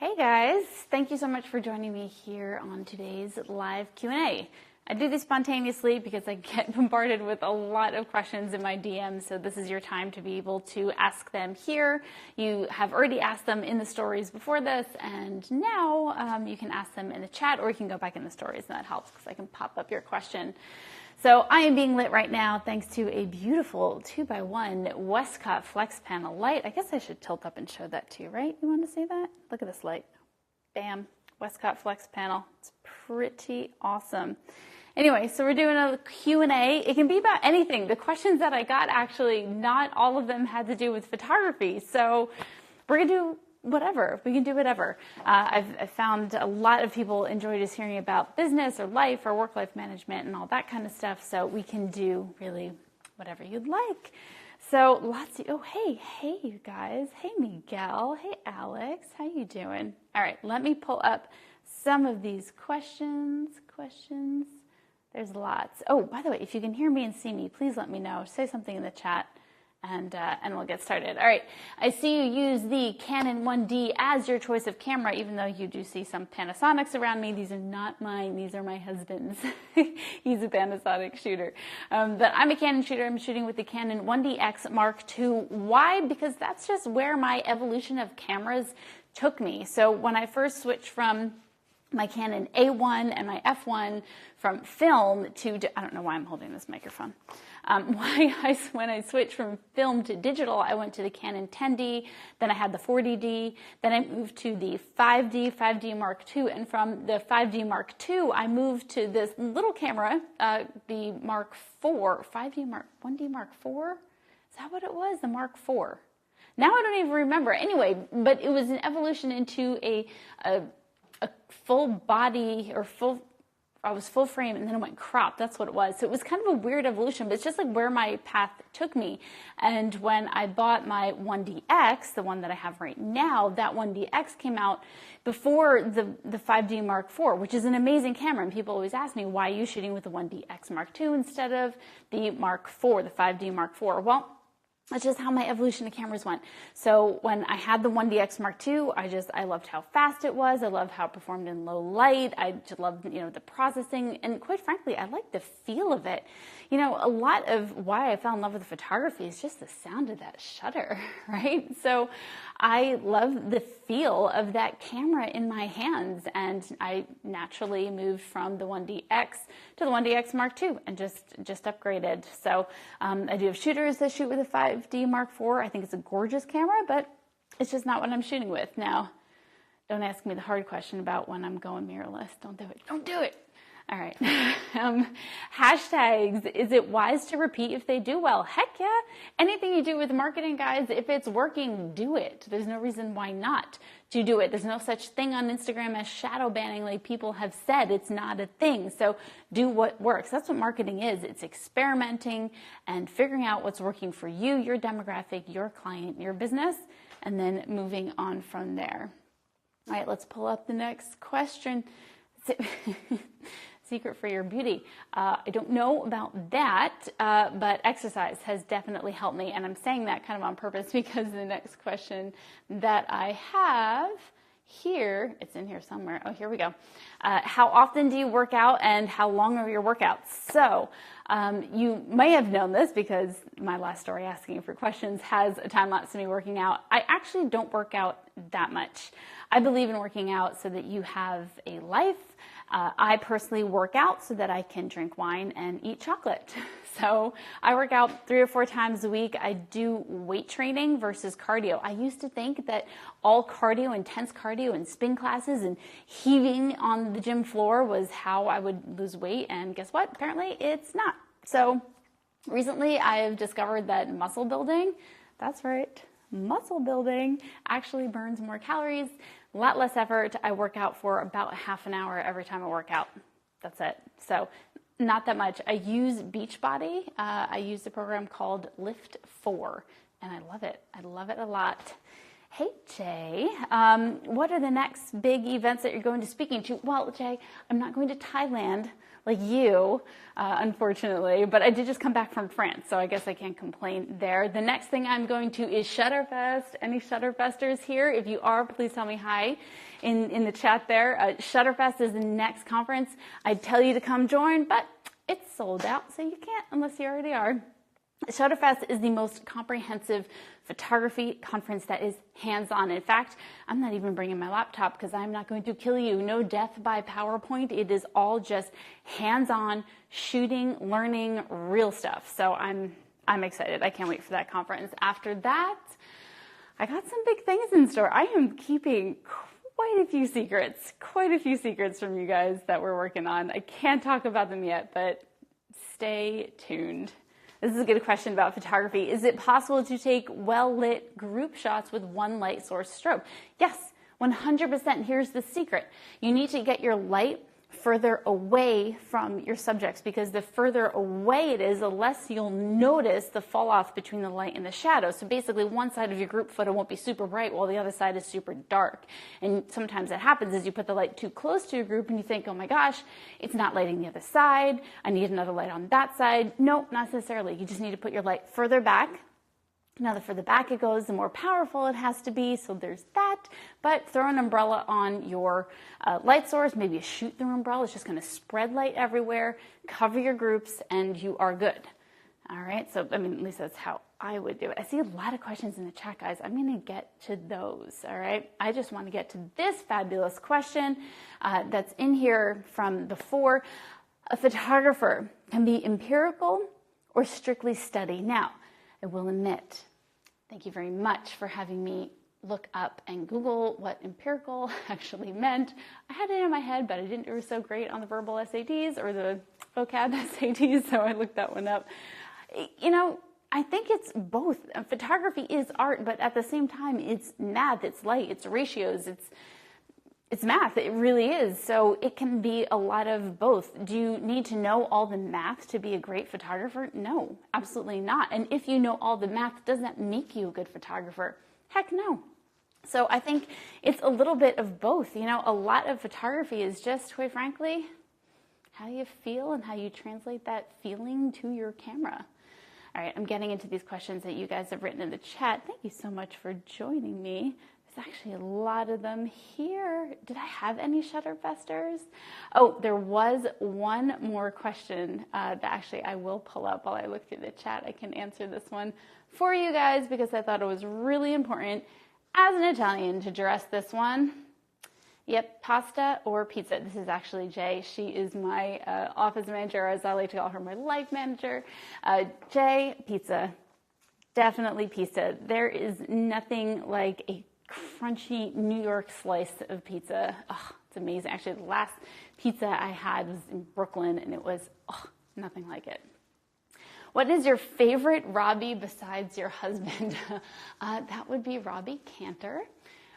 Hey guys, thank you so much for joining me here on today's live Q&A. I do this spontaneously because I get bombarded with a lot of questions in my DMs, so this is your time to be able to ask them here. You have already asked them in the stories before this, and now you can ask them in the chat, or you can go back in the stories, and that helps because I can pop up your question. So I am being lit right now thanks to a beautiful 2x1 Westcott Flex Panel light. I guess I should tilt up and show that to you, right? You want to see that? Look at this light. Bam, Westcott Flex Panel. It's pretty awesome. Anyway, so we're doing a Q&A. It can be about anything. The questions that I got, actually, not all of them had to do with photography. So we're going to do whatever. We can do whatever. I've found a lot of people enjoy just hearing about business or life or work-life management and all that kind of stuff. So we can do really whatever you'd like. So hey you guys. Hey Miguel. Hey Alex. How you doing? All right, let me pull up some of these questions. There's lots. Oh, by the way, if you can hear me and see me, please let me know. Say something in the chat. And we'll get started. All right, I see you use the Canon 1D as your choice of camera, even though you do see some Panasonics around me. These are not mine. These are my husband's. He's a Panasonic shooter. But I'm a Canon shooter. I'm shooting with the Canon 1DX Mark II. Why? Because that's just where my evolution of cameras took me. So when I first switched from my Canon A1 and my F1 from film to, I don't know why I'm holding this microphone. When I switched from film to digital, I went to the Canon 10D, then I had the 40D, then I moved to the 5D Mark II, and from the 5D Mark II, I moved to this little camera, the Mark IV, 1D Mark IV? Is that what it was? The Mark IV. Now I don't even remember. Anyway, but it was an evolution into a full body or I was full frame and then it went crop. That's what it was. So it was kind of a weird evolution, but it's just like where my path took me. And when I bought my 1DX, the one that I have right now, that 1DX came out before the 5D Mark IV, which is an amazing camera. And people always ask me, why are you shooting with the 1DX Mark II instead of the Mark IV, the 5D Mark IV? Well, that's just how my evolution of cameras went. So when I had the 1DX Mark II, I loved how fast it was. I loved how it performed in low light. I just loved, the processing. And quite frankly, I liked the feel of it. A lot of why I fell in love with photography is just the sound of that shutter, right? So I love the feel of that camera in my hands. And I naturally moved from the 1DX to the 1DX Mark II and just upgraded. So I do have shooters that shoot with a 5D Mark IV. I think it's a gorgeous camera, but it's just not what I'm shooting with. Now, don't ask me the hard question about when I'm going mirrorless. Don't do it. Don't do it. All right. Hashtags. Is it wise to repeat if they do well? Heck yeah. Anything you do with marketing, guys, if it's working, do it. There's no reason why not to do it. There's no such thing on Instagram as shadow banning like people have said. It's not a thing. So do what works. That's what marketing is. It's experimenting and figuring out what's working for you, your demographic, your client, your business, and then moving on from there. All right, let's pull up the next question. Secret for your beauty. I don't know about that, but exercise has definitely helped me. And I'm saying that kind of on purpose because the next question that I have here, it's in here somewhere. Oh, here we go. How often do you work out and how long are your workouts? So you may have known this because my last story asking for questions has a time lapse of me working out. I actually don't work out that much. I believe in working out so that you have a life. I personally work out so that I can drink wine and eat chocolate. So I work out 3 or 4 times a week. I do weight training versus cardio. I used to think that all cardio, intense cardio and spin classes and heaving on the gym floor was how I would lose weight. And guess what? Apparently it's not. So recently I've discovered that muscle building, that's right, muscle building actually burns more calories, a lot less effort. I work out for about half an hour every time I work out. That's it. So not that much. I use Beachbody. I use a program called Lift 4, and I love it. I love it a lot. Hey, Jay, what are the next big events that you're going to speaking to? Well, Jay, I'm not going to Thailand like you, unfortunately, but I did just come back from France, so I guess I can't complain there. The next thing I'm going to is Shutterfest. Any Shutterfesters here? If you are, please tell me hi in the chat there. Shutterfest is the next conference. I'd tell you to come join, but it's sold out, so you can't unless you already are. Shutterfest is the most comprehensive photography conference that is hands-on. In fact, I'm not even bringing my laptop because I'm not going to kill you. No death by PowerPoint. It is all just hands-on, shooting, learning, real stuff. So I'm excited. I can't wait for that conference. After that, I got some big things in store. I am keeping quite a few secrets from you guys that we're working on. I can't talk about them yet, but stay tuned. This is a good question about photography. Is it possible to take well-lit group shots with one light source strobe? Yes, 100%. Here's the secret. You need to get your light further away from your subjects, because the further away it is, the less you'll notice the fall off between the light and the shadow. So basically one side of your group photo won't be super bright while the other side is super dark. And sometimes that happens is you put the light too close to your group and you think, oh my gosh, it's not lighting the other side. I need another light on that side. No, not necessarily. You just need to put your light further back. Now, the further back it goes, the more powerful it has to be, so there's that. But throw an umbrella on your light source, maybe a shoot-through umbrella. It's just going to spread light everywhere, cover your groups, and you are good. All right, so, I mean, at least that's how I would do it. I see a lot of questions in the chat, guys. I'm going to get to those, all right? I just want to get to this fabulous question that's in here from before. A photographer can be empirical or strictly study. Now, I will admit, thank you very much for having me look up and Google what empirical actually meant. I had it in my head, but I didn't do so great on the verbal SATs or the vocab SATs, so I looked that one up. You know, I think it's both. Photography is art, but at the same time, it's math, it's light, it's ratios, it's math. It really is. So it can be a lot of both. Do you need to know all the math to be a great photographer? No, absolutely not. And if you know all the math, does that make you a good photographer? Heck no. So I think it's a little bit of both. You know, a lot of photography is just, quite frankly, how you feel and how you translate that feeling to your camera. All right, I'm getting into these questions that you guys have written in the chat. Thank you so much for joining me. There's actually a lot of them here. Did I have any Shutterfesters? Oh, there was one more question that actually I will pull up while I look through the chat. I can answer this one for you guys because I thought it was really important as an Italian to address this one. Yep, pasta or pizza. This is actually Jay. She is my office manager, as I like to call her, my life manager. Jay, pizza. Definitely pizza. There is nothing like a crunchy New York slice of pizza. Oh, it's amazing. Actually, the last pizza I had was in Brooklyn, and it was nothing like it. What is your favorite Robbie besides your husband? That would be Robbie Cantor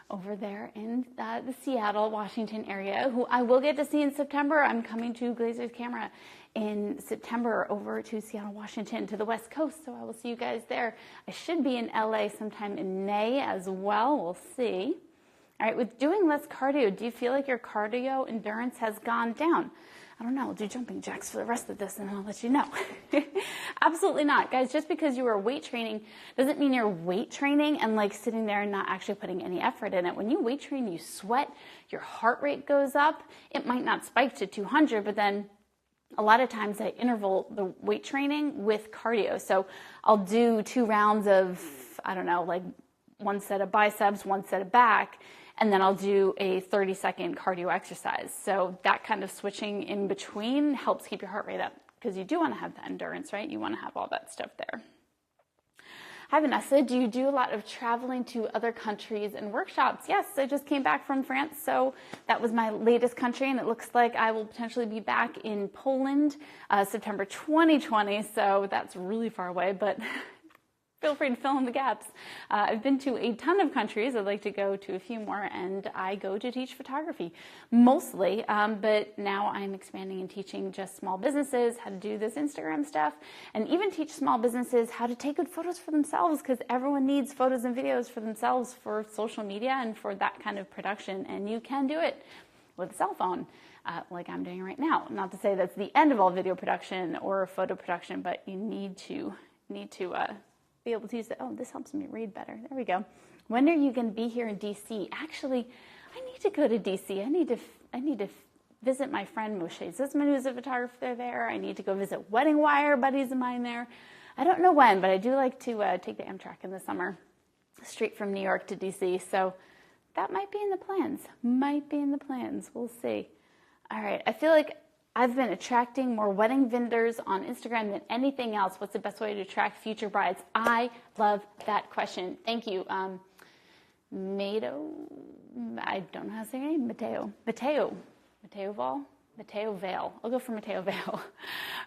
over there in the Seattle, Washington area, who I will get to see in September. I'm coming to Glazer's Camera in September over to Seattle, Washington, to the West Coast, so I will see you guys there. I should be in LA sometime in May as well. We'll see. All right, with doing less cardio, do you feel like your cardio endurance has gone down? I don't know. I'll do jumping jacks for the rest of this and I'll let you know. Absolutely not. Guys, just because you are weight training doesn't mean you're weight training and like sitting there and not actually putting any effort in it. When you weight train, you sweat, your heart rate goes up. It might not spike to 200, but then a lot of times I interval the weight training with cardio. So I'll do 2 rounds of, I don't know, like 1 set of biceps, 1 set of back, and then I'll do a 30-second cardio exercise. So that kind of switching in between helps keep your heart rate up because you do want to have that endurance, right? You want to have all that stuff there. Hi, Vanessa. Do you do a lot of traveling to other countries and workshops? Yes, I just came back from France, so that was my latest country, and it looks like I will potentially be back in Poland September 2020, so that's really far away, but feel free to fill in the gaps. I've been to a ton of countries. I'd like to go to a few more, and I go to teach photography mostly, but now I'm expanding and teaching just small businesses how to do this Instagram stuff, and even teach small businesses how to take good photos for themselves, because everyone needs photos and videos for themselves for social media and for that kind of production, and you can do it with a cell phone, like I'm doing right now. Not to say that's the end of all video production or photo production, but you need to be able to use it. Oh, this helps me read better. There we go. When are you going to be here in DC? Actually, I need to go to DC. I need to visit my friend Moshe Zisman, who's a photographer there. I need to go visit Wedding Wire buddies of mine there. I don't know when, but I do like to take the Amtrak in the summer, straight from New York to DC. So that might be in the plans. We'll see. All right. I feel like I've been attracting more wedding vendors on Instagram than anything else. What's the best way to attract future brides? I love that question. Thank you. Mateo, I don't know how to say your name. Mateo Vale. I'll go for Mateo Vale.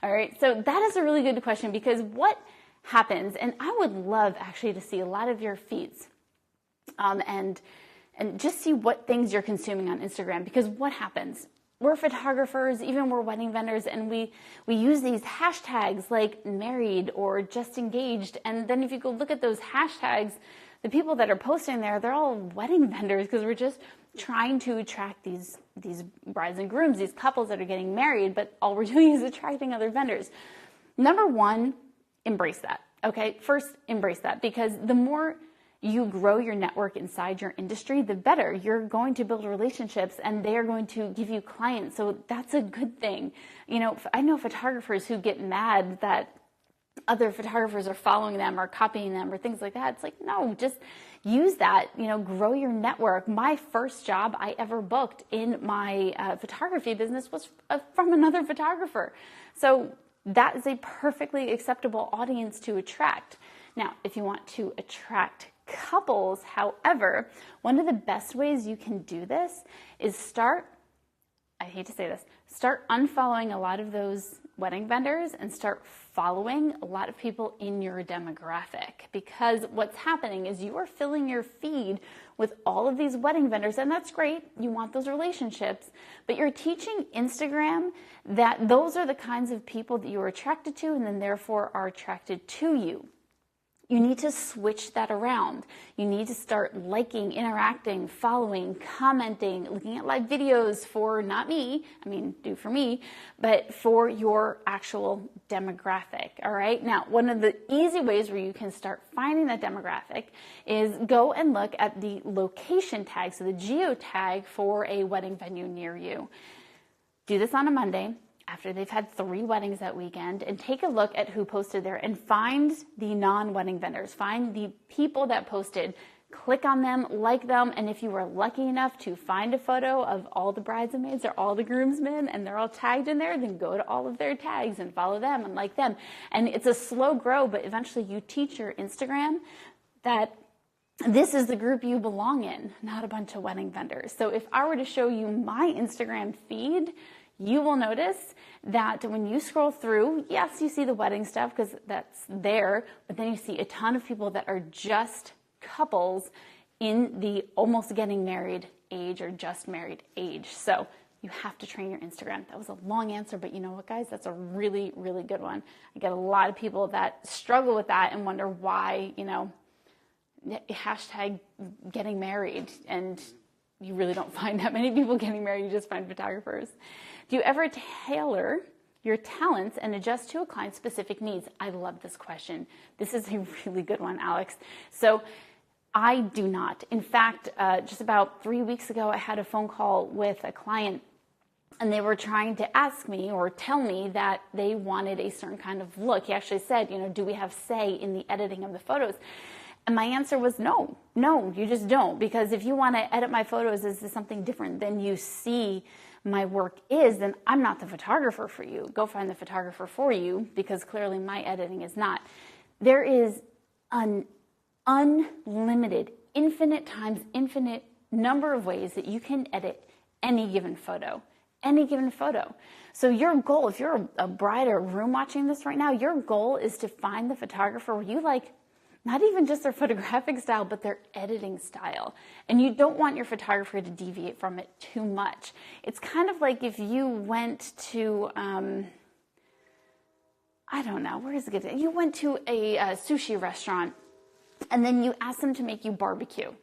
All right. So that is a really good question, because what happens, and I would love actually to see a lot of your feeds, and just see what things you're consuming on Instagram, because what happens? We're photographers, even we're wedding vendors, and we use these hashtags like married or just engaged. And then if you go look at those hashtags, the people that are posting there, they're all wedding vendors, because we're just trying to attract these brides and grooms, these couples that are getting married, but all we're doing is attracting other vendors. Number one, embrace that. Okay, first embrace that, because the more you grow your network inside your industry, the better. You're going to build relationships, and they are going to give you clients. So that's a good thing. You know, I know photographers who get mad that other photographers are following them or copying them or things like that. It's like, no, just use that, grow your network. My first job I ever booked in my photography business was from another photographer. So that is a perfectly acceptable audience to attract. Now, if you want to attract couples, however, one of the best ways you can do this is start unfollowing a lot of those wedding vendors and start following a lot of people in your demographic. Because what's happening is you are filling your feed with all of these wedding vendors, and that's great. You want those relationships, but you're teaching Instagram that those are the kinds of people that you are attracted to, and then therefore are attracted to you. You need to switch that around. You need to start liking, interacting, following, commenting, looking at live videos for, not me, do for me, but for your actual demographic, all right? Now, one of the easy ways where you can start finding that demographic is go and look at the location tag, so the geo tag for a wedding venue near you. Do this on a Monday, after they've had 3 weddings that weekend, and take a look at who posted there and find the non-wedding vendors. Find the people that posted, click on them, like them, and if you were lucky enough to find a photo of all the bridesmaids or all the groomsmen and they're all tagged in there, then go to all of their tags and follow them and like them. And it's a slow grow, but eventually you teach your Instagram that this is the group you belong in, not a bunch of wedding vendors. So if I were to show you my Instagram feed, you will notice that when you scroll through, yes, you see the wedding stuff because that's there, but then you see a ton of people that are just couples in the almost getting married age or just married age. So you have to train your Instagram. That was a long answer, but you know what, guys? That's a really, really good one. I get a lot of people that struggle with that and wonder why, hashtag getting married, and you really don't find that many people getting married. You just find photographers. Do you ever tailor your talents and adjust to a client's specific needs? I love this question. This is a really good one, Alex. So I do not. In fact, just about 3 weeks ago, I had a phone call with a client, and they were trying to ask me or tell me that they wanted a certain kind of look. He actually said, do we have say in the editing of the photos? And my answer was no, you just don't. Because if you want to edit my photos as something different than you see my work is, then I'm not the photographer for you. Go find the photographer for you, because clearly my editing is not. There is an unlimited, infinite times infinite number of ways that you can edit any given photo. So your goal, if you're a bride or a groom watching this right now, your goal is to find the photographer where you like not even just their photographic style, but their editing style. And you don't want your photographer to deviate from it too much. It's kind of like if you went to, where is it good? You went to a sushi restaurant and then you asked them to make you barbecue.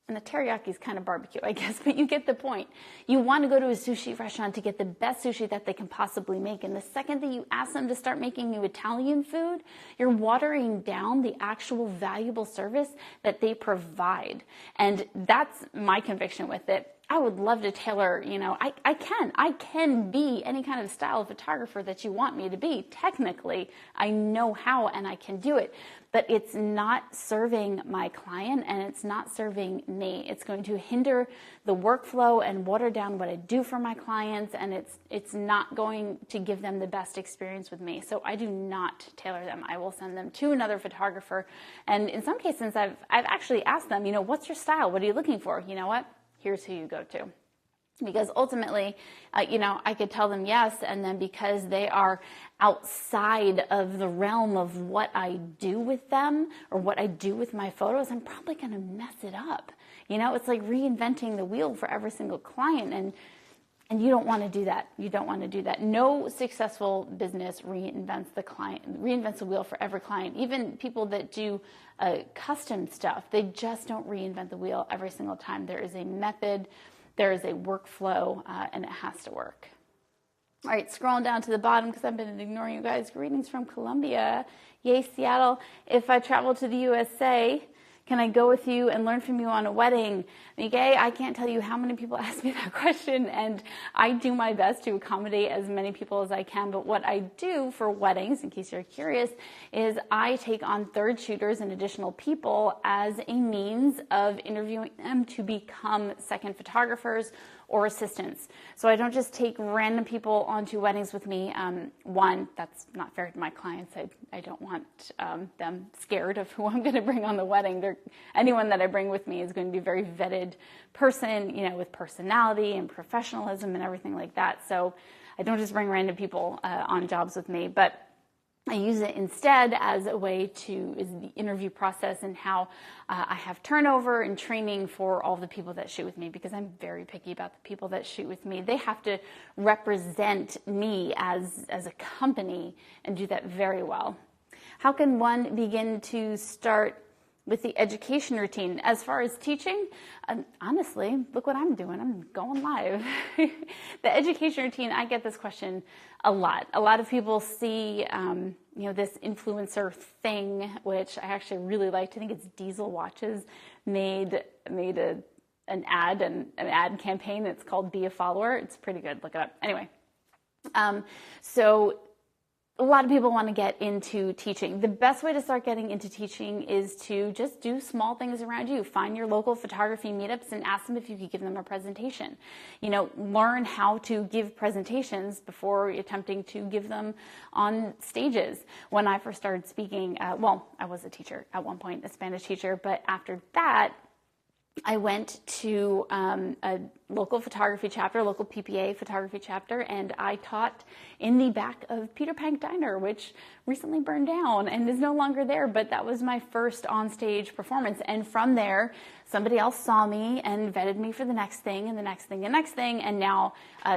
And the teriyaki is kind of barbecue, I guess, but you get the point. You want to go to a sushi restaurant to get the best sushi that they can possibly make. And the second that you ask them to start making you Italian food, you're watering down the actual valuable service that they provide. And that's my conviction with it. I would love to tailor, I can be any kind of style of photographer that you want me to be. Technically, I know how and I can do it, but it's not serving my client and it's not serving me. It's going to hinder the workflow and water down what I do for my clients, and it's not going to give them the best experience with me. So I do not tailor them. I will send them to another photographer. And in some cases, I've actually asked them, what's your style? What are you looking for? You know what? Here's who you go to. Because ultimately, I could tell them yes, and then because they are outside of the realm of what I do with them or what I do with my photos, I'm probably going to mess it up. It's like reinventing the wheel for every single client, and you don't want to do that. You don't want to do that. No successful business reinvents the wheel for every client. Even people that do custom stuff, they just don't reinvent the wheel every single time. There is a method, there is a workflow, and it has to work. All right, scrolling down to the bottom because I've been ignoring you guys. Greetings from Colombia. Yay, Seattle. If I travel to the USA, can I go with you and learn from you on a wedding? Miguel, I can't tell you how many people ask me that question, and I do my best to accommodate as many people as I can. But what I do for weddings, in case you're curious, is I take on third shooters and additional people as a means of interviewing them to become second photographers or assistants. So I don't just take random people onto weddings with me. One, that's not fair to my clients. I don't want them scared of who I'm going to bring on the wedding. Anyone that I bring with me is going to be a very vetted person, with personality and professionalism and everything like that. So I don't just bring random people on jobs with me, but I use it instead as a way is the interview process and how I have turnover and training for all the people that shoot with me, because I'm very picky about the people that shoot with me. They have to represent me as a company and do that very well. How can one begin to start with the education routine? As far as teaching, honestly, look what I'm doing. I'm going live. The education routine, I get this question a lot. A lot of people see, this influencer thing, which I actually really liked. I think it's Diesel Watches made an ad campaign. It's called Be a Follower. It's pretty good. Look it up. Anyway, so a lot of people want to get into teaching. The best way to start getting into teaching is to just do small things around you. Find your local photography meetups and ask them if you could give them a presentation. Learn how to give presentations before attempting to give them on stages. When I first started speaking, I was a teacher at one point, a Spanish teacher, but after that, I went to a local photography chapter, local PPA photography chapter, and I taught in the back of Peter Pank Diner, which recently burned down and is no longer there, but that was my first on-stage performance. And from there, somebody else saw me and vetted me for the next thing and the next thing and next thing, and now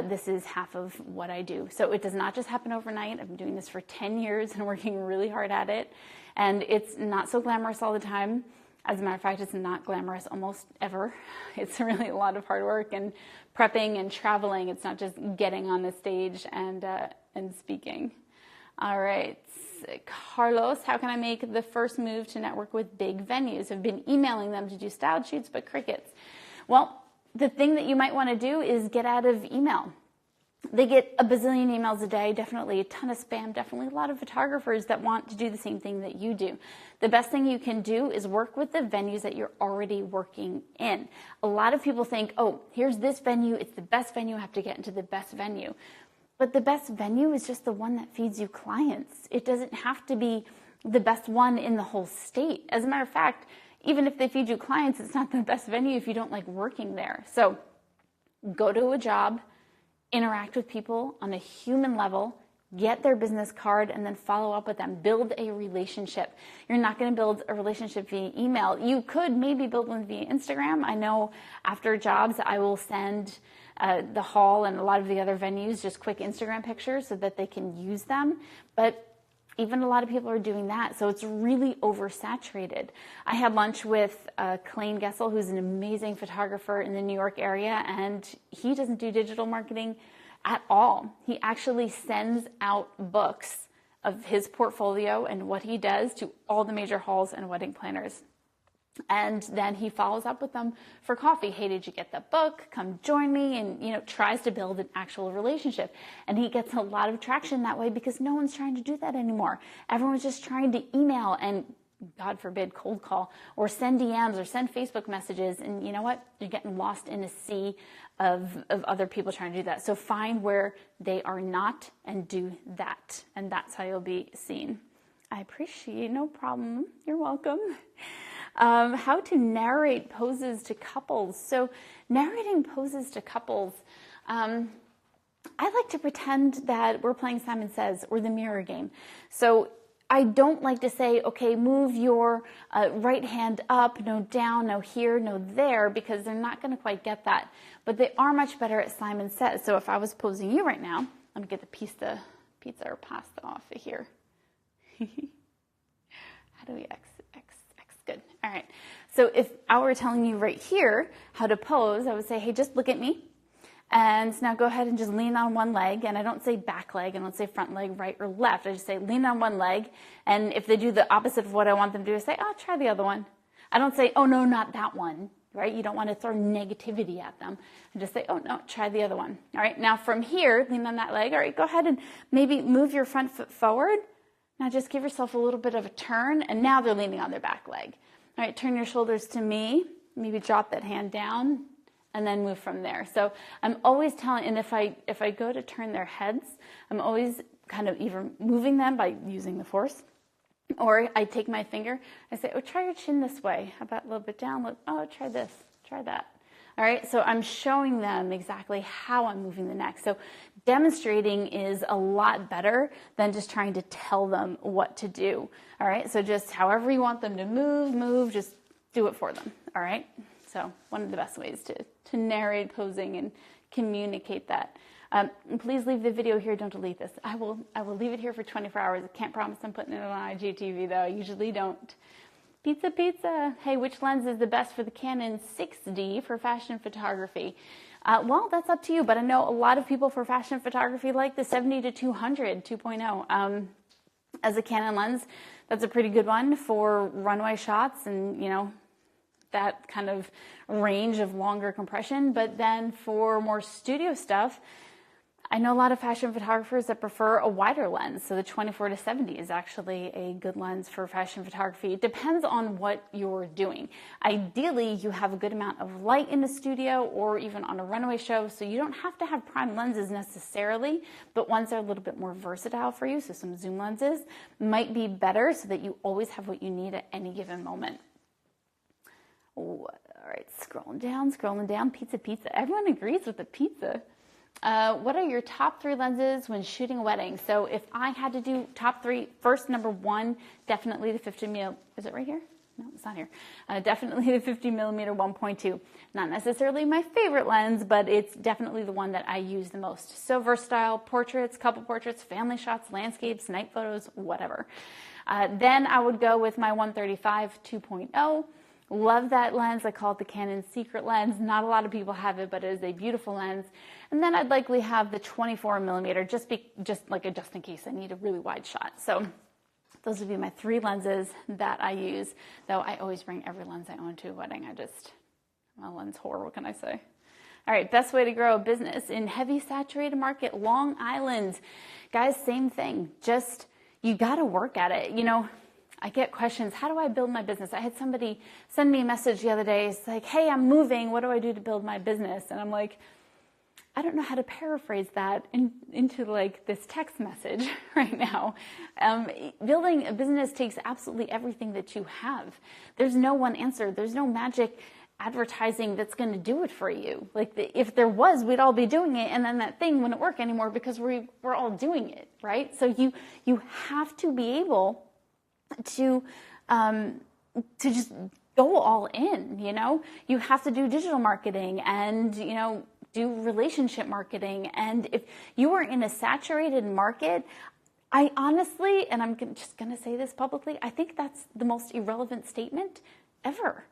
this is half of what I do. So it does not just happen overnight. I've been doing this for 10 years and working really hard at it, and it's not so glamorous all the time. As a matter of fact, it's not glamorous almost ever. It's really a lot of hard work and prepping and traveling. It's not just getting on the stage and speaking. All right, Carlos, how can I make the first move to network with big venues? I've been emailing them to do styled shoots, but crickets. Well, the thing that you might want to do is get out of email. They get a bazillion emails a day, definitely a ton of spam, definitely a lot of photographers that want to do the same thing that you do. The best thing you can do is work with the venues that you're already working in. A lot of people think, oh, here's this venue, it's the best venue, I have to get into the best venue. But the best venue is just the one that feeds you clients. It doesn't have to be the best one in the whole state. As a matter of fact, even if they feed you clients, it's not the best venue if you don't like working there. So go to a job, interact with people on a human level, get their business card, and then follow up with them. Build a relationship. You're not going to build a relationship via email. You could maybe build one via Instagram. I know after jobs, I will send the hall and a lot of the other venues just quick Instagram pictures so that they can use them. But even a lot of people are doing that. So it's really oversaturated. I had lunch with Clayne Gessel, who's an amazing photographer in the New York area, and he doesn't do digital marketing at all. He actually sends out books of his portfolio and what he does to all the major halls and wedding planners. And then he follows up with them for coffee. Hey, did you get the book? Come join me. And, tries to build an actual relationship. And he gets a lot of traction that way because no one's trying to do that anymore. Everyone's just trying to email and, God forbid, cold call or send DMs or send Facebook messages. And you know what? You're getting lost in a sea of other people trying to do that. So find where they are not and do that. And that's how you'll be seen. I appreciate it. No problem. You're welcome. How to narrate poses to couples. So narrating poses to couples, I like to pretend that we're playing Simon Says or the mirror game. So I don't like to say, okay, move your right hand up, no down, no here, no there, because they're not going to quite get that. But they are much better at Simon Says. So if I was posing you right now, let me get the pizza or pasta off of here. How do we X? Good. All right. So if I were telling you right here how to pose, I would say, hey, just look at me. And now go ahead and just lean on one leg. And I don't say back leg. I don't say front leg, right or left. I just say lean on one leg. And if they do the opposite of what I want them to do, I say, oh, try the other one. I don't say, oh, no, not that one. Right? You don't want to throw negativity at them. And just say, oh, no, try the other one. All right. Now from here, lean on that leg. All right. Go ahead and maybe move your front foot forward. Now just give yourself a little bit of a turn, and now they're leaning on their back leg. All right, turn your shoulders to me, maybe drop that hand down, and then move from there. So I'm always telling, and if I go to turn their heads, I'm always kind of either moving them by using the force, or I take my finger, I say, oh, try your chin this way. How about a little bit down? Oh, try this, try that. All right, so I'm showing them exactly how I'm moving the neck. So demonstrating is a lot better than just trying to tell them what to do. All right, so just however you want them to move, just do it for them. All right, so one of the best ways to narrate posing and communicate that. Please leave the video here. Don't delete this. I will leave it here for 24 hours. I can't promise I'm putting it on IGTV, though. I usually don't. Pizza. Hey, which lens is the best for the Canon 6D for fashion photography? Well, that's up to you, but I know a lot of people for fashion photography like the 70-200 2.0 as a Canon lens. That's a pretty good one for runway shots and, that kind of range of longer compression. But then for more studio stuff, I know a lot of fashion photographers that prefer a wider lens. So the 24-70 is actually a good lens for fashion photography. It depends on what you're doing. Ideally, you have a good amount of light in the studio or even on a runway show. So you don't have to have prime lenses necessarily, but ones that are a little bit more versatile for you. So some zoom lenses might be better so that you always have what you need at any given moment. All right, scrolling down, pizza. Everyone agrees with the pizza. What are your top 3 lenses when shooting a wedding? So if I had to do top 3, first, number 1, definitely the 50mm. Is it right here? No, it's not here. Definitely the 50mm 1.2. Not necessarily my favorite lens, but it's definitely the one that I use the most. So versatile, portraits, couple portraits, family shots, landscapes, night photos, whatever. Then I would go with my 135 2.0. Love that lens. I call it the Canon secret lens. Not a lot of people have it, but it is a beautiful lens. And then I'd likely have the 24mm just in case I need a really wide shot. So those would be my 3 lenses that I use, though I always bring every lens I own to a wedding. I'm a lens whore, what can I say? All right, best way to grow a business in heavy saturated market, Long Island. Guys, same thing. Just, you got to work at it. I get questions, how do I build my business? I had somebody send me a message the other day. It's like, hey, I'm moving. What do I do to build my business? And I'm like, I don't know how to paraphrase that into like this text message right now. Building a business takes absolutely everything that you have. There's no one answer. There's no magic advertising that's going to do it for you. Like if there was, we'd all be doing it, and then that thing wouldn't work anymore because we're all doing it, right? So you have to be able to just go all in, you have to do digital marketing and, do relationship marketing. And if you are in a saturated market, I honestly, and I'm just going to say this publicly, I think that's the most irrelevant statement ever.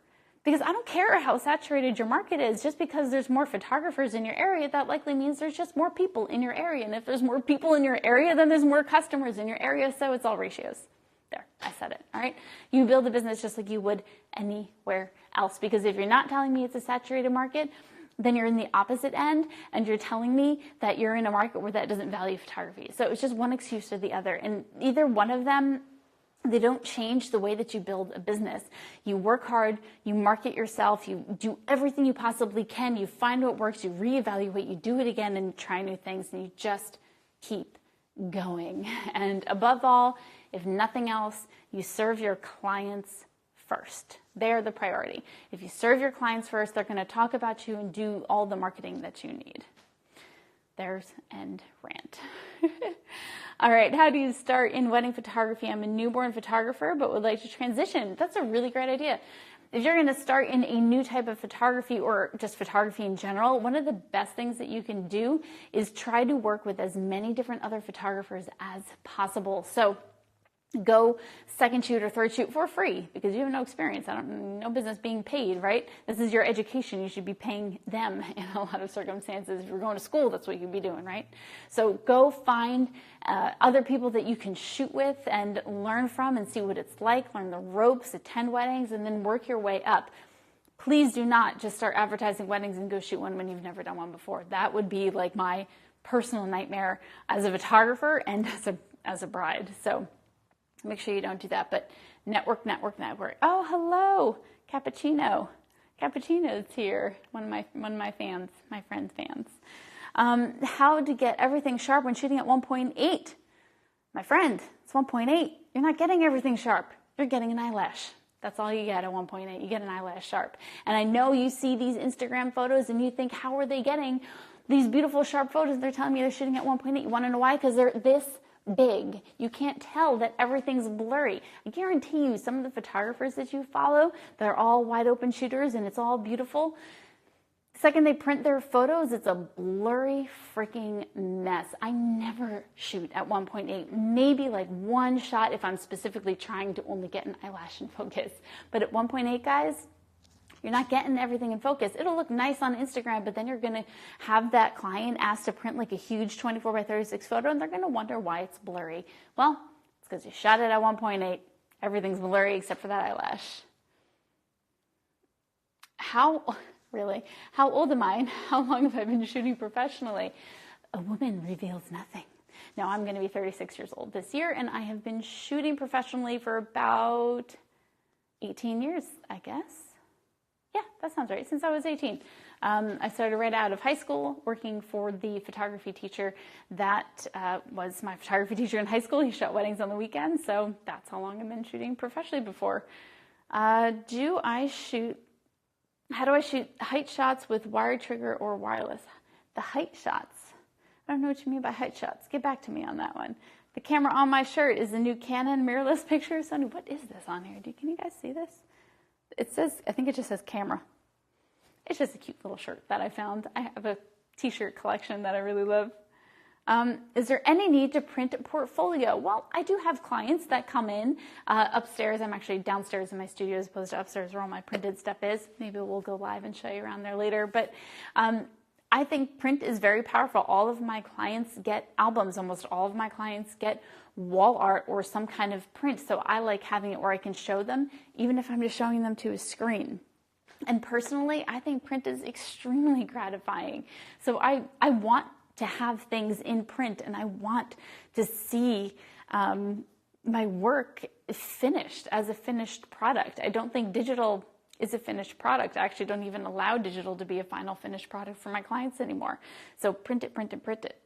Because I don't care how saturated your market is. Just because there's more photographers in your area, that likely means there's just more people in your area. And if there's more people in your area, then there's more customers in your area. So it's all ratios. There, I said it. All right. You build a business just like you would anywhere else. Because if you're not telling me it's a saturated market, then you're in the opposite end and you're telling me that you're in a market where that doesn't value photography. So it's just one excuse or the other. And either one of them, they don't change the way that you build a business. You work hard, you market yourself, you do everything you possibly can, you find what works, you reevaluate, you do it again and try new things, and you just keep going. And above all, if nothing else, you serve your clients first. They're the priority. If you serve your clients first, they're going to talk about you and do all the marketing that you need. There's end rant. All right, how do you start in wedding photography? I'm a newborn photographer, but would like to transition. That's a really great idea. If you're going to start in a new type of photography or just photography in general, one of the best things that you can do is try to work with as many different other photographers as possible. So go second shoot or third shoot for free because you have no experience. No business being paid, right? This is your education. You should be paying them in a lot of circumstances. If you're going to school, that's what you'd be doing, right? So go find other people that you can shoot with and learn from and see what it's like, learn the ropes, attend weddings, and then work your way up. Please do not just start advertising weddings and go shoot one when you've never done one before. That would be like my personal nightmare as a photographer and as a bride. So make sure you don't do that, but network. Oh, hello, Cappuccino. Cappuccino's here, one of my fans, my friend's fans. How to get everything sharp when shooting at 1.8. My friend, it's 1.8. You're not getting everything sharp. You're getting an eyelash. That's all you get at 1.8. You get an eyelash sharp. And I know you see these Instagram photos and you think, how are they getting these beautiful sharp photos? They're telling me they're shooting at 1.8. You want to know why? Because they're this big. You can't tell that everything's blurry. I guarantee you some of the photographers that you follow, they're all wide open shooters and it's all beautiful. The second they print their photos, it's a blurry freaking mess. I never shoot at 1.8, maybe like one shot if I'm specifically trying to only get an eyelash in focus. But at 1.8, guys, you're not getting everything in focus. It'll look nice on Instagram, but then you're going to have that client asked to print like a huge 24 by 36 photo, and they're going to wonder why it's blurry. Well, it's because you shot it at 1.8. Everything's blurry except for that eyelash. How old am I and how long have I been shooting professionally? A woman reveals nothing. Now, I'm going to be 36 years old this year, and I have been shooting professionally for about 18 years, I guess. Yeah, that sounds right. Since I was 18. I started right out of high school working for the photography teacher that was my photography teacher in high school. He shot weddings on the weekends, so that's how long I've been shooting professionally before. How do I shoot height shots with wire trigger or wireless? The height shots. I don't know what you mean by height shots. Get back to me on that one. The camera on my shirt is the new Canon mirrorless picture. Sonny, what is this on here? Can you guys see this? It says, I think it just says camera. It's just a cute little shirt that I found. I have a t-shirt collection that I really love. Is there any need to print a portfolio? Well, I do have clients that come in upstairs. I'm actually downstairs in my studio as opposed to upstairs where all my printed stuff is. Maybe we'll go live and show you around there later. But I think print is very powerful. All of my clients get albums. Almost all of my clients get wall art or some kind of print. So I like having it where I can show them, even if I'm just showing them to a screen. And personally, I think print is extremely gratifying. So I want to have things in print and I want to see my work finished as a finished product. I don't think digital is a finished product. I actually don't even allow digital to be a final finished product for my clients anymore. So print it.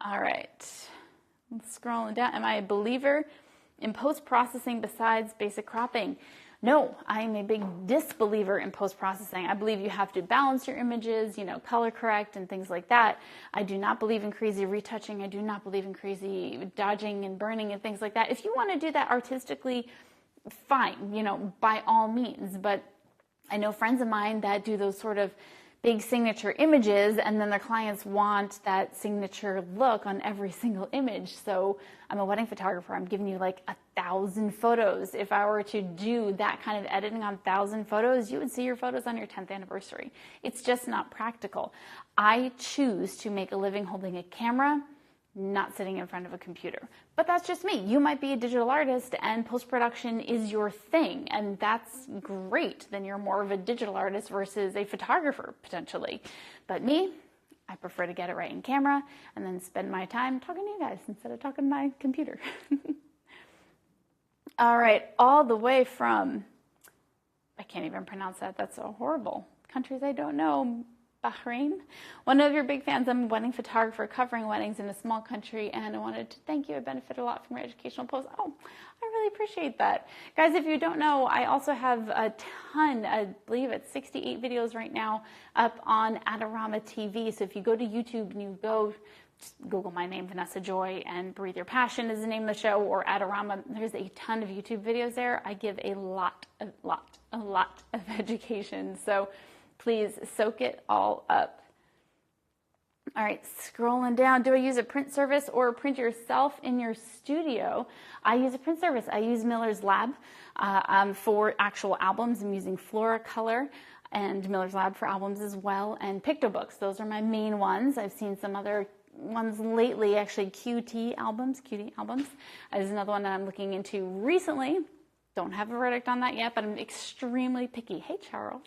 All right. Scrolling down. Am I a believer in post-processing besides basic cropping? No, I'm a big disbeliever in post-processing. I believe you have to balance your images, color correct and things like that. I do not believe in crazy retouching. I do not believe in crazy dodging and burning and things like that. If you want to do that artistically, fine, by all means. But I know friends of mine that do those sort of big signature images, and then their clients want that signature look on every single image. So I'm a wedding photographer. I'm giving you like 1,000 photos. If I were to do that kind of editing on 1,000 photos, you would see your photos on your 10th anniversary. It's just not practical. I choose to make a living holding a camera, not sitting in front of a computer. But that's just me. You might be a digital artist and post-production is your thing, and that's great. Then you're more of a digital artist versus a photographer, potentially. But me, I prefer to get it right in camera and then spend my time talking to you guys instead of talking to my computer. All right, all the way from, I can't even pronounce that. That's so horrible. Countries I don't know. Bahrain. One of your big fans. I'm a wedding photographer covering weddings in a small country, and I wanted to thank you. I benefit a lot from your educational posts. Oh, I really appreciate that. Guys, if you don't know, I also have a ton, I believe it's 68 videos right now up on Adorama TV. So if you go to YouTube and you go, just Google my name, Vanessa Joy, and Breathe Your Passion is the name of the show, or Adorama. There's a ton of YouTube videos there. I give a lot of education. So please soak it all up. All right, scrolling down. Do I use a print service or print yourself in your studio? I use a print service. I use Miller's Lab for actual albums. I'm using Floricolor and Miller's Lab for albums as well, and PictoBooks. Those are my main ones. I've seen some other ones lately, actually QT albums is another one that I'm looking into recently. Don't have a verdict on that yet, but I'm extremely picky. Hey, Charles.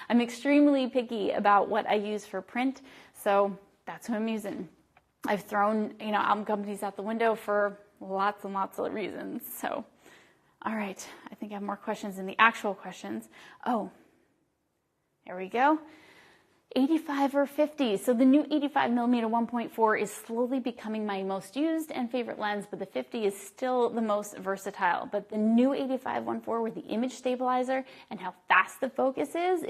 I'm extremely picky about what I use for print, so that's who I'm using. I've thrown, album companies out the window for lots and lots of reasons. So, all right, I think I have more questions than the actual questions. Oh, there we go. 85 or 50. So the new 85mm 1.4 is slowly becoming my most used and favorite lens, but the 50 is still the most versatile. But the new 85 1.4 with the image stabilizer and how fast the focus is,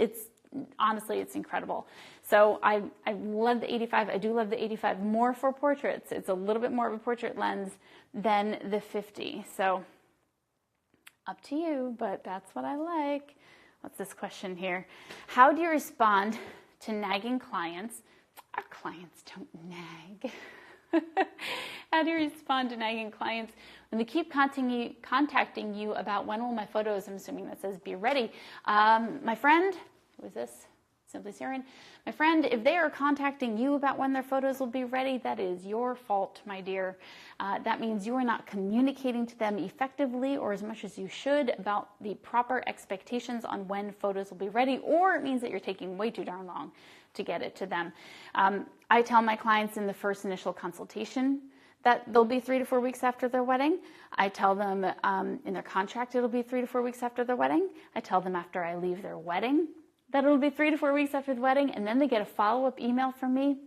honestly, it's incredible. So I love the 85. I do love the 85 more for portraits. It's a little bit more of a portrait lens than the 50. So up to you, but that's what I like. What's this question here? How do you respond to nagging clients? Our clients don't nag. How do you respond to nagging clients when they keep contacting you about when will my photos, I'm assuming that says be ready. My friend, who is this? Simply Syrian. My friend, if they are contacting you about when their photos will be ready, that is your fault, my dear. That means you are not communicating to them effectively or as much as you should about the proper expectations on when photos will be ready, or it means that you're taking way too darn long to get it to them. I tell my clients in the first initial consultation that they'll be 3 to 4 weeks after their wedding. I tell them in their contract it'll be 3 to 4 weeks after their wedding. I tell them after I leave their wedding that it'll be 3 to 4 weeks after the wedding, and then they get a follow-up email from me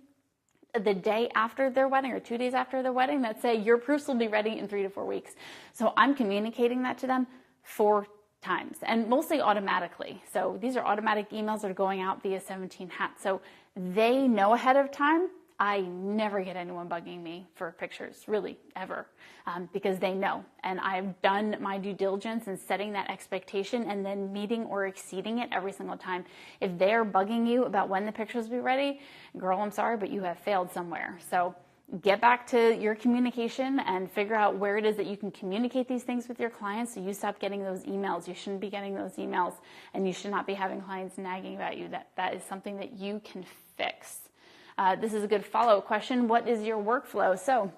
the day after their wedding or 2 days after their wedding that say your proofs will be ready in 3 to 4 weeks. So I'm communicating that to them 4 times, and mostly automatically. So these are automatic emails that are going out via 17 Hats. So they know ahead of time. I never get anyone bugging me for pictures, really, ever, because they know. And I've done my due diligence in setting that expectation and then meeting or exceeding it every single time. If they're bugging you about when the pictures will be ready, girl, I'm sorry, but you have failed somewhere. So get back to your communication and figure out where it is that you can communicate these things with your clients so you stop getting those emails. You shouldn't be getting those emails, and you should not be having clients nagging about you. That is something that you can fix. This is a good follow-up question. What is your workflow? So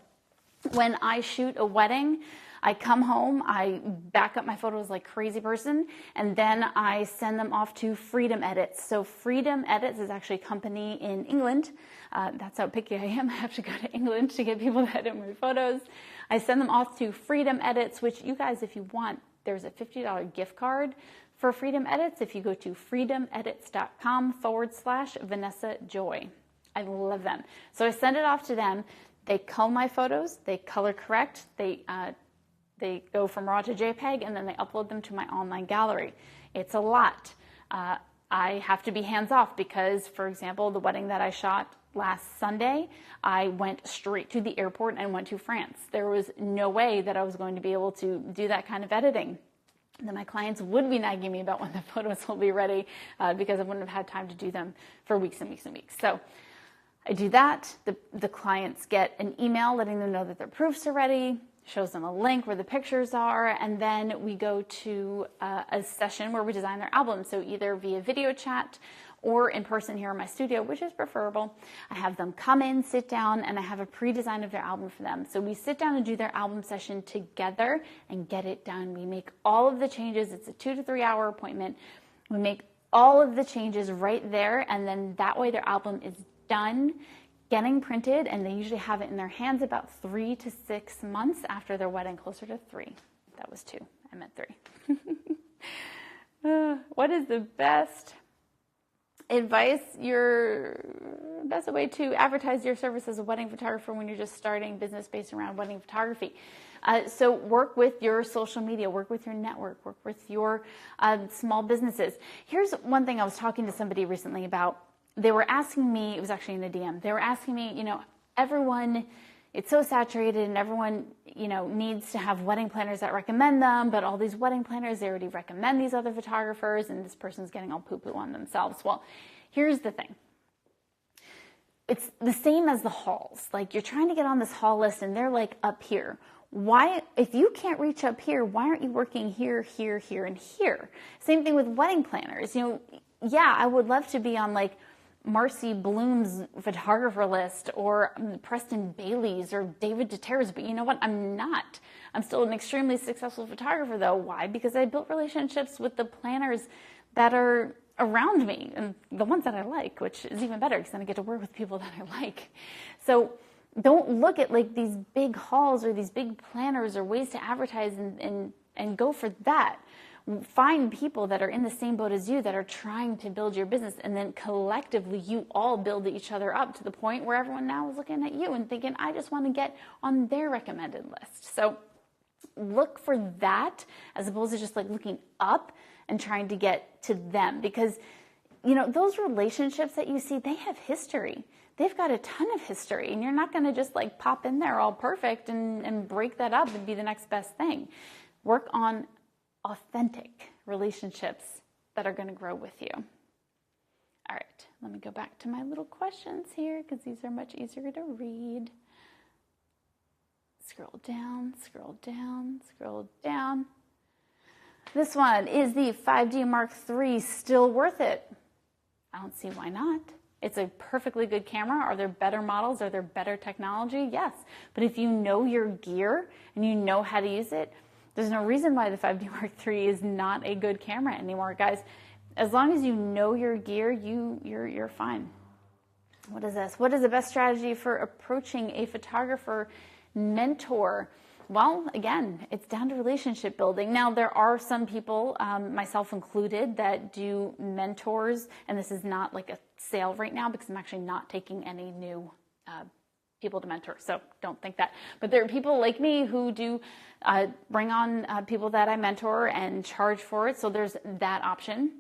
when I shoot a wedding, I come home, I back up my photos like a crazy person, and then I send them off to Freedom Edits. So Freedom Edits is actually a company in England. That's how picky I am. I have to go to England to get people to edit my photos. I send them off to Freedom Edits, which you guys, if you want, there's a $50 gift card for Freedom Edits if you go to freedomedits.com/Vanessa Joy. I love them. So I send it off to them. They cull my photos. They color correct. They go from RAW to JPEG, and then they upload them to my online gallery. It's a lot. I have to be hands-off because, for example, the wedding that I shot last Sunday, I went straight to the airport and went to France. There was no way that I was going to be able to do that kind of editing. then my clients would be nagging me about when the photos will be ready because I wouldn't have had time to do them for weeks and weeks and weeks. So I do that. The clients get an email letting them know that their proofs are ready, shows them a link where the pictures are, and then we go to a session where we design their album. So either via video chat or in person here in my studio, which is preferable. I have them come in, sit down, and I have a pre-design of their album for them. So we sit down and do their album session together and get it done. We make all of the changes. It's a 2 to 3 hour appointment. We make all of the changes right there, and then that way their album is done, getting printed, and they usually have it in their hands about 3 to 6 months after their wedding, closer to 3. That was 2. I meant 3. What is the best advice, your best way to advertise your service as a wedding photographer when you're just starting business based around wedding photography? So work with your social media, work with your network, work with your small businesses. Here's one thing I was talking to somebody recently about. They were asking me, it was actually in a DM, they were asking me, everyone, it's so saturated and everyone, needs to have wedding planners that recommend them, but all these wedding planners, they already recommend these other photographers and this person's getting all poo-poo on themselves. Well, here's the thing. It's the same as the halls. Like, you're trying to get on this hall list and they're like up here. Why, if you can't reach up here, why aren't you working here, here, here, and here? Same thing with wedding planners. Yeah, I would love to be on like Marcy Bloom's photographer list or Preston Bailey's or David DeTerra's, but you know what? I'm not. I'm still an extremely successful photographer though. Why? Because I built relationships with the planners that are around me and the ones that I like, which is even better because then I get to work with people that I like. So don't look at like these big halls or these big planners or ways to advertise and go for that. Find people that are in the same boat as you that are trying to build your business, and then collectively you all build each other up to the point where everyone now is looking at you and thinking, I just want to get on their recommended list. So look for that as opposed to just like looking up and trying to get to them, because those relationships that you see, they have history. They've got a ton of history, and you're not going to just like pop in there all perfect and break that up and be the next best thing. Work on authentic relationships that are going to grow with you. All right, let me go back to my little questions here because these are much easier to read. Scroll down, scroll down, scroll down. This one, is the 5D Mark III still worth it? I don't see why not. It's a perfectly good camera. Are there better models? Are there better technology? Yes. But if you know your gear and you know how to use it, there's no reason why the 5D Mark III is not a good camera anymore, guys. As long as you know your gear, you're fine. What is this? What is the best strategy for approaching a photographer mentor? Well, again, it's down to relationship building. Now, there are some people, myself included, that do mentors, and this is not like a sale right now because I'm actually not taking any new people to mentor, so don't think that. But there are people like me who do bring on people that I mentor and charge for it, so there's that option.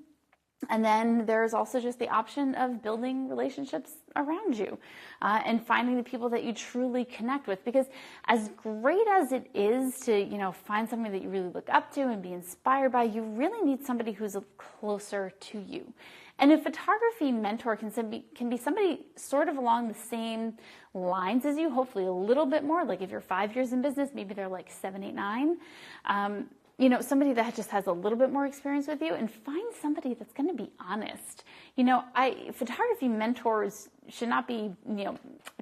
And then there's also just the option of building relationships around you and finding the people that you truly connect with. Because as great as it is to, find somebody that you really look up to and be inspired by, you really need somebody who's closer to you. And a photography mentor can be somebody sort of along the same lines as you, hopefully a little bit more. Like if you're 5 years in business, maybe they're like 7, 8, 9. Somebody that just has a little bit more experience with you, and find somebody that's going to be honest. Photography mentors should not be,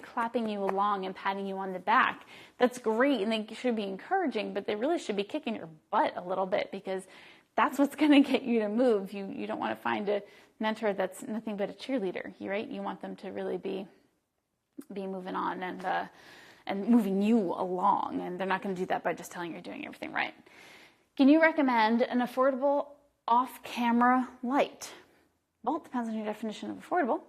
clapping you along and patting you on the back. That's great, and they should be encouraging, but they really should be kicking your butt a little bit, because that's what's going to get you to move. You don't want to find a mentor that's nothing but a cheerleader, right? You want them to really be moving on and moving you along, and they're not going to do that by just telling you you're doing everything right. Can you recommend an affordable off-camera light? Well, it depends on your definition of affordable.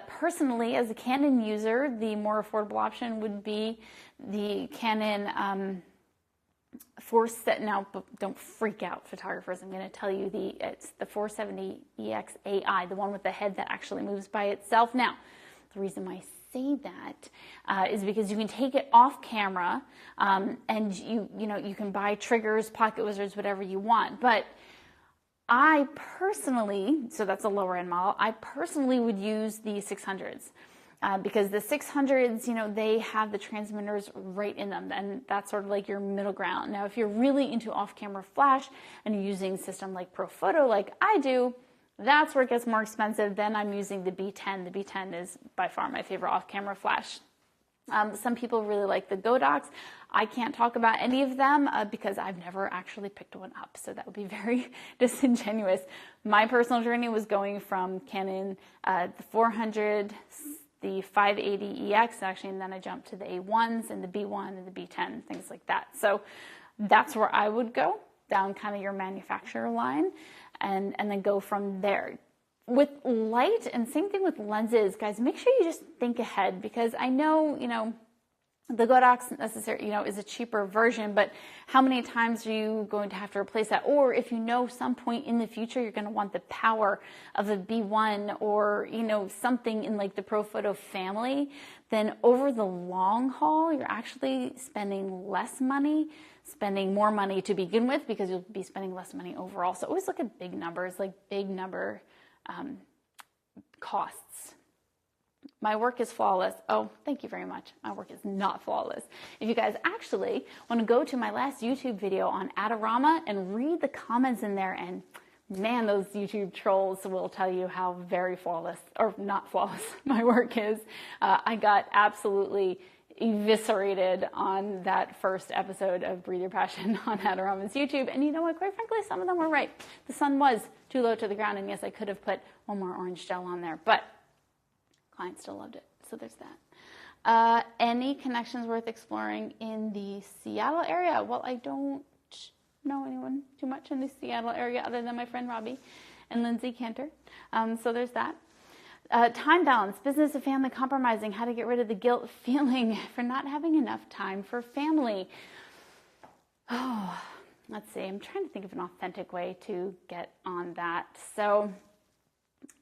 Personally, as a Canon user, the more affordable option would be the Canon now, don't freak out, photographers. I'm going to tell you it's the 470 EX AI, the one with the head that actually moves by itself. Now, the reason why I say that is because you can take it off camera, and you can buy triggers, pocket wizards, whatever you want. But I personally, so that's a lower end model, I personally would use the 600s. Because the 600s, they have the transmitters right in them, and that's sort of like your middle ground. Now, if you're really into off-camera flash and you're using a system like ProPhoto like I do, that's where it gets more expensive. Then I'm using the B10. The B10 is by far my favorite off-camera flash. Some people really like the Godox. I can't talk about any of them because I've never actually picked one up, so that would be very disingenuous. My personal journey was going from Canon, the 400, the 580EX actually, and then I jumped to the A1s and the B1 and the B10, things like that. So that's where I would go, down kind of your manufacturer line, and then go from there. With light, and same thing with lenses, guys, make sure you just think ahead, because I know, the Godox is a cheaper version, but how many times are you going to have to replace that? Or if some point in the future you're going to want the power of a B1 or, something in like the ProPhoto family, then over the long haul, you're actually spending less money, spending more money to begin with, because you'll be spending less money overall. So always look at big numbers, like big number costs. My work is flawless. Oh, thank you very much. My work is not flawless. If you guys actually want to go to my last YouTube video on Adorama and read the comments in there, and man, those YouTube trolls will tell you how very flawless, or not flawless, my work is. I got absolutely eviscerated on that first episode of Breathe Your Passion on Adorama's YouTube. And you know what? Quite frankly, some of them were right. The sun was too low to the ground, and yes, I could have put one more orange gel on there, but client still loved it. So there's that. Any connections worth exploring in the Seattle area? Well, I don't know anyone too much in the Seattle area other than my friend Robbie and Lindsay Cantor. So there's that. Time balance, business and family compromising, how to get rid of the guilt feeling for not having enough time for family. Oh, let's see. I'm trying to think of an authentic way to get on that. So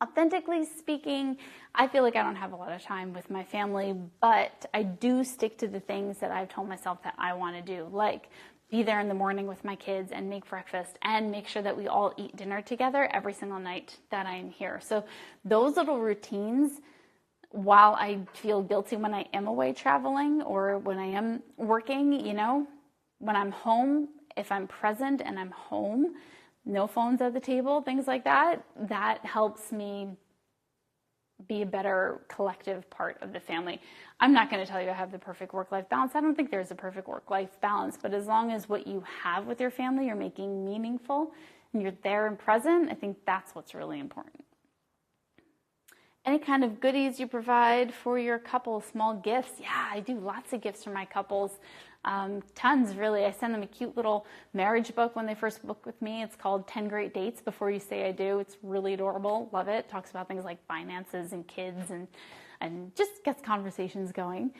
authentically speaking, I feel like I don't have a lot of time with my family, but I do stick to the things that I've told myself that I want to do, like be there in the morning with my kids and make breakfast and make sure that we all eat dinner together every single night that I am here. So those little routines, while I feel guilty when I am away traveling or when I am working, when I'm home, if I'm present and I'm home, no phones at the table, things like that, that helps me be a better collective part of the family. I'm not going to tell you I have the perfect work-life balance. I don't think there's a perfect work-life balance, but as long as what you have with your family you're making meaningful and you're there and present, I think that's what's really important. Any kind of goodies you provide for your couple, small gifts? Yeah, I do lots of gifts for my couples. Tons, really. I send them a cute little marriage book when they first book with me. It's called 10 Great Dates Before You Say I Do. It's really adorable. Love it. Talks about things like finances and kids and just gets conversations going.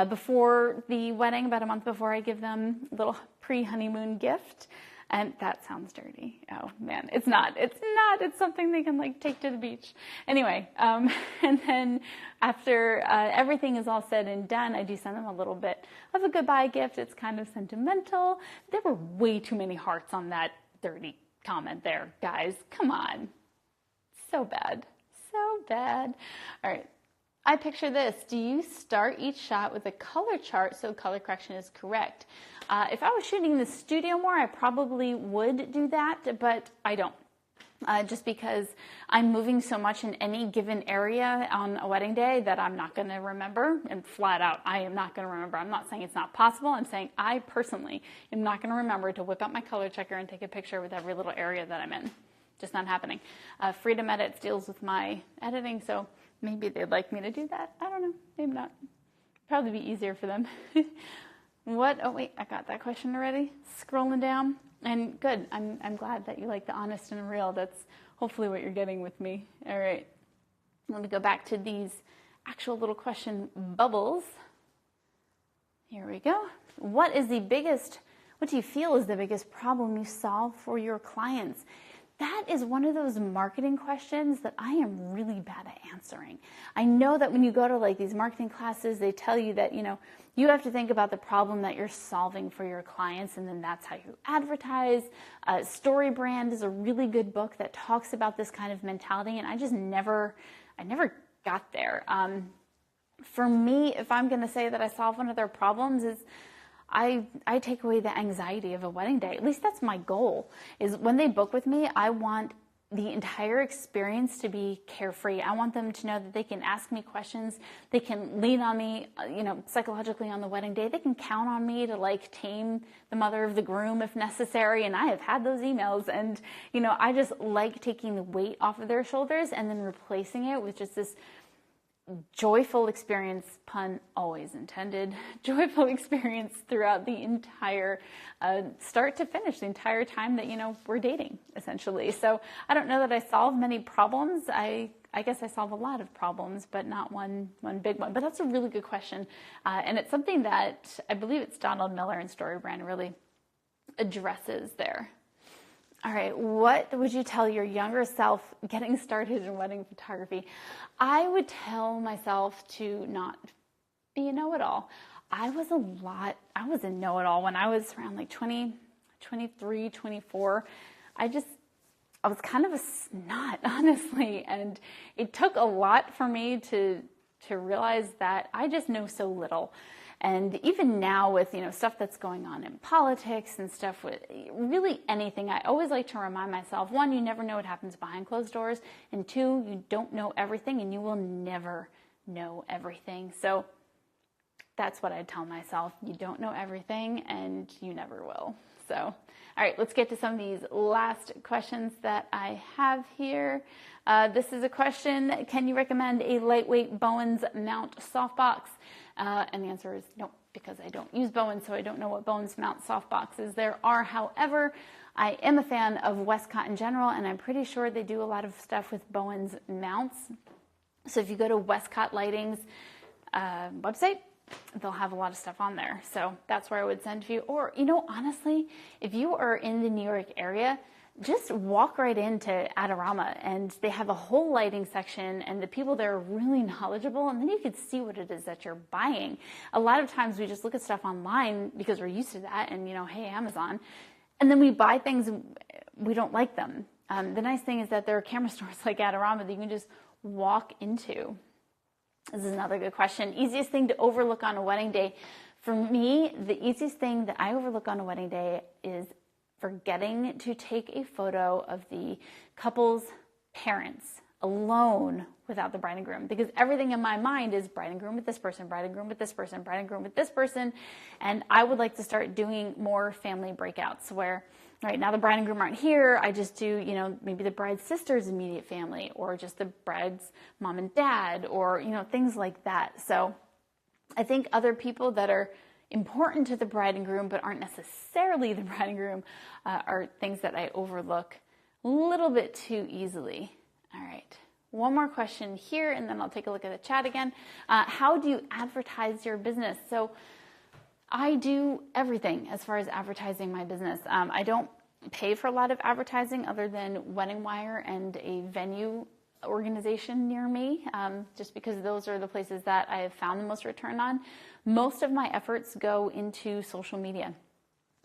Before the wedding, about a month before, I give them a little pre-honeymoon gift. And that sounds dirty. Oh man, it's not. It's something they can take to the beach. Anyway, and then after everything is all said and done, I do send them a little bit of a goodbye gift. It's kind of sentimental. There were way too many hearts on that dirty comment there, guys. Come on. So bad. So bad. All right. I picture this. Do you start each shot with a color chart so color correction is correct? If I was shooting in the studio more, I probably would do that, but I don't. Just because I'm moving so much in any given area on a wedding day that I'm not going to remember, and flat out, I am not going to remember. I'm not saying it's not possible. I'm saying I personally am not going to remember to whip out my color checker and take a picture with every little area that I'm in. Just not happening. Freedom Edits deals with my editing, so maybe they'd like me to do that. I don't know. Maybe not. Probably be easier for them. What? Oh, wait, I got that question already. Scrolling down. And good. I'm glad that you like the honest and real. That's hopefully what you're getting with me. All right. Let me go back to these actual little question bubbles. Here we go. What do you feel is the biggest problem you solve for your clients? that is one of those marketing questions that I am really bad at answering. I know that when you go to like these marketing classes, they tell you that, you have to think about the problem that you're solving for your clients, and then that's how you advertise. Story Brand is a really good book that talks about this kind of mentality, and I never got there. For me, if I'm going to say that I solve one of their problems, is I take away the anxiety of a wedding day. At least that's my goal, is when they book with me, I want the entire experience to be carefree. I want them to know that they can ask me questions. They can lean on me, psychologically on the wedding day. They can count on me to like tame the mother of the groom if necessary. And I have had those emails, and, I just like taking the weight off of their shoulders and then replacing it with just this joyful experience, pun always intended, joyful experience throughout the entire start to finish, the entire time that, we're dating, essentially. So I don't know that I solve many problems. I guess I solve a lot of problems, but not one big one. But that's a really good question. And it's something that I believe it's Donald Miller and Story Brand really addresses there. All right, what would you tell your younger self getting started in wedding photography? I would tell myself to not be a know-it-all. I was a know-it-all when I was around like 20, 23, 24. I was kind of a snot, honestly, and it took a lot for me to realize that I just know so little. And even now with, stuff that's going on in politics and stuff with really anything, I always like to remind myself, one, you never know what happens behind closed doors, and two, you don't know everything and you will never know everything. So that's what I tell myself. You don't know everything and you never will. So, all right, let's get to some of these last questions that I have here. This is a question: can you recommend a lightweight Bowens mount softbox? And the answer is no, because I don't use Bowens, so I don't know what Bowens mount softboxes there are. However, I am a fan of Westcott in general, and I'm pretty sure they do a lot of stuff with Bowens mounts. So if you go to Westcott Lighting's website, they'll have a lot of stuff on there. So that's where I would send you. Or, honestly, if you are in the New York area, just walk right into Adorama, and they have a whole lighting section, and the people there are really knowledgeable, and then you can see what it is that you're buying. A lot of times we just look at stuff online because we're used to that, and, hey, Amazon, and then we buy things, we don't like them. The nice thing is that there are camera stores like Adorama that you can just walk into. This is another good question. Easiest thing to overlook on a wedding day. For me, the easiest thing that I overlook on a wedding day is forgetting to take a photo of the couple's parents alone without the bride and groom, because everything in my mind is bride and groom with this person, bride and groom with this person, bride and groom with this person. And I would like to start doing more family breakouts where right now the bride and groom aren't here. I just do, maybe the bride's sister's immediate family, or just the bride's mom and dad, or, things like that. So I think other people that are important to the bride and groom but aren't necessarily the bride and groom are things that I overlook a little bit too easily. All right, one more question here, and then I'll take a look at the chat again. How do you advertise your business? So I do everything as far as advertising my business. I don't pay for a lot of advertising other than Wedding Wire and a venue organization near me, just because those are the places that I have found the most return on. Most of my efforts go into social media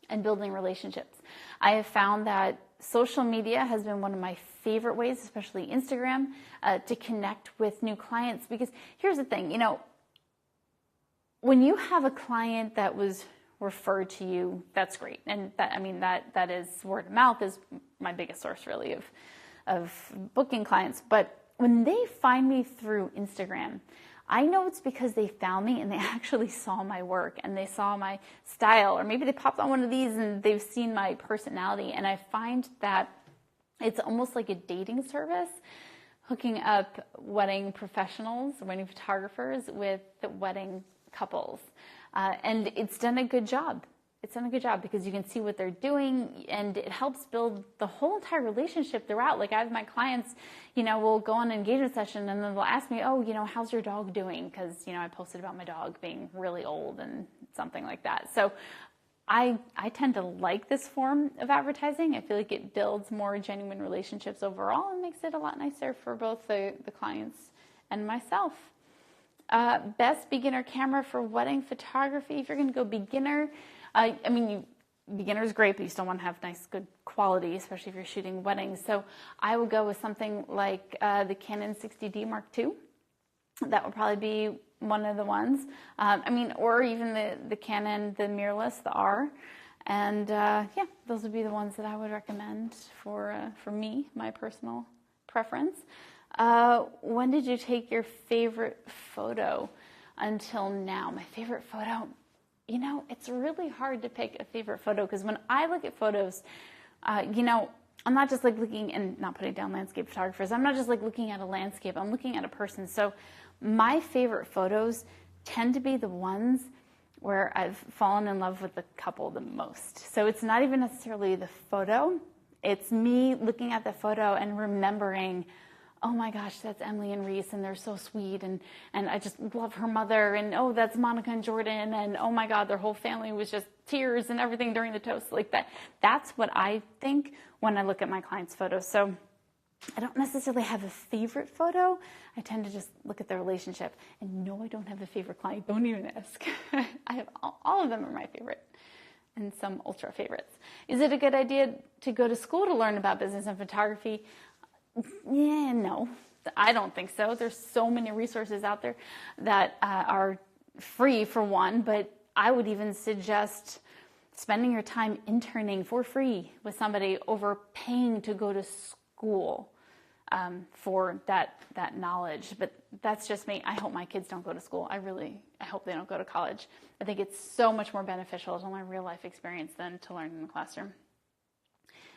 and building relationships. I have found that social media has been one of my favorite ways, especially Instagram, to connect with new clients. Because here's the thing, when you have a client that was referred to you, that's great. And that is word of mouth is my biggest source really of booking clients. But when they find me through Instagram, I know it's because they found me and they actually saw my work and they saw my style, or maybe they popped on one of these and they've seen my personality. And I find that it's almost like a dating service, hooking up wedding professionals, wedding photographers with the wedding couples. And it's done a good job. It's done a good job because you can see what they're doing, and it helps build the whole entire relationship throughout. Like I have my clients, will go on an engagement session and then they'll ask me, how's your dog doing? Because, I posted about my dog being really old and something like that. So I tend to like this form of advertising. I feel like it builds more genuine relationships overall and makes it a lot nicer for both the clients and myself. Best beginner camera for wedding photography. If you're going to go beginner, beginner is great, but you still want to have nice, good quality, especially if you're shooting weddings. So I would go with something like the Canon 60D Mark II. That would probably be one of the ones. Or even the Canon, the mirrorless, the R. And those would be the ones that I would recommend for me, my personal preference. When did you take your favorite photo until now? My favorite photo, it's really hard to pick a favorite photo because when I look at photos, I'm not just like looking, and not putting down landscape photographers, I'm not just like looking at a landscape, I'm looking at a person. So my favorite photos tend to be the ones where I've fallen in love with the couple the most. So it's not even necessarily the photo, it's me looking at the photo and remembering, oh my gosh, that's Emily and Reese, and they're so sweet, and I just love her mother, and oh, that's Monica and Jordan, and oh my God, their whole family was just tears and everything during the toast, like that. That's what I think when I look at my clients' photos. So I don't necessarily have a favorite photo. I tend to just look at the relationship. And no, I don't have a favorite client. Don't even ask. I have all of them are my favorite, and some ultra favorites. Is it a good idea to go to school to learn about business and photography? Yeah, no, I don't think so. There's so many resources out there that are free for one, but I would even suggest spending your time interning for free with somebody over paying to go to school for that knowledge. But that's just me. I hope my kids don't go to school. I hope they don't go to college. I think it's so much more beneficial to learn real life experience than to learn in the classroom.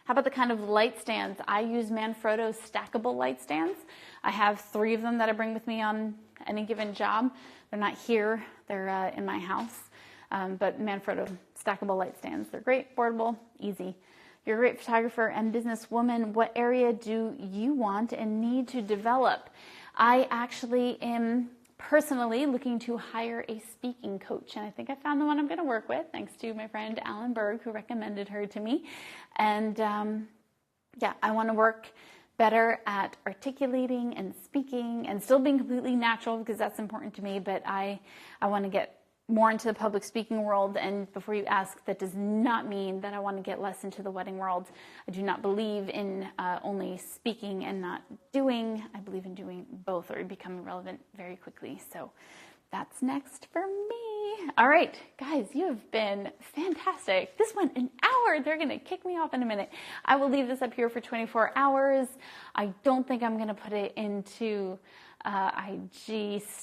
How about the kind of light stands? I use Manfrotto's stackable light stands. I have 3 of them that I bring with me on any given job. They're not here, they're in my house. But Manfrotto stackable light stands, they're great, portable, easy. You're a great photographer and businesswoman. What area do you want and need to develop? I actually am personally looking to hire a speaking coach, and I think I found the one I'm going to work with, thanks to my friend Alan Berg, who recommended her to me. And I want to work better at articulating and speaking and still being completely natural, because that's important to me, but I want to get more into the public speaking world. And before you ask, that does not mean that I want to get less into the wedding world. I do not believe in only speaking and not doing. I believe in doing both, or becoming relevant very quickly. So that's next for me. All right, guys, you have been fantastic. This went an hour. They're going to kick me off in a minute. I will leave this up here for 24 hours. I don't think I'm going to put it into IGTV,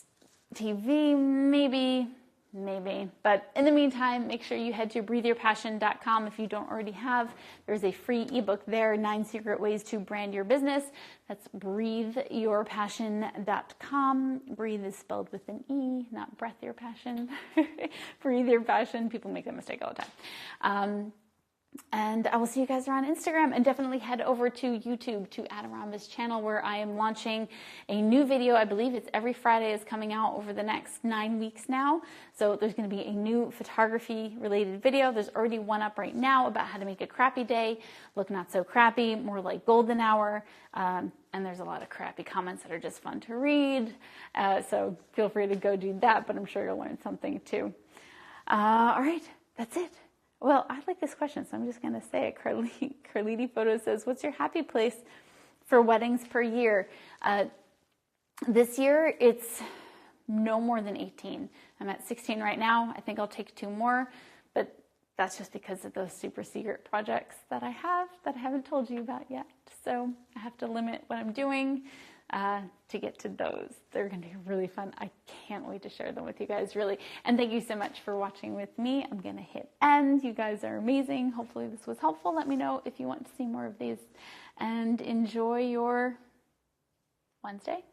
maybe. But in the meantime, make sure you head to breatheyourpassion.com if you don't already have. There's a free ebook there, 9 Secret Ways to Brand Your Business. That's breatheyourpassion.com. Breathe is spelled with an E, not breath your passion. Breathe your passion. People make that mistake all the time. And I will see you guys around Instagram, and definitely head over to YouTube to Adam Rambis channel, where I am launching a new video. I believe it's every Friday is coming out over the next 9 weeks now. So there's going to be a new photography related video. There's already one up right now about how to make a crappy day look not so crappy, more like golden hour. And there's a lot of crappy comments that are just fun to read. So feel free to go do that, but I'm sure you'll learn something too. All right, that's it. Well, I like this question, so I'm just going to say it. Carliti Photo says, what's your happy place for weddings per year? This year, it's no more than 18. I'm at 16 right now. I think I'll take 2 more, but that's just because of those super secret projects that I haven't told you about yet. So I have to limit what I'm doing to get to those. They're going to be really fun. I can't wait to share them with you guys, really. And thank you so much for watching with me. I'm going to hit end. You guys are amazing. Hopefully this was helpful. Let me know if you want to see more of these. And enjoy your Wednesday?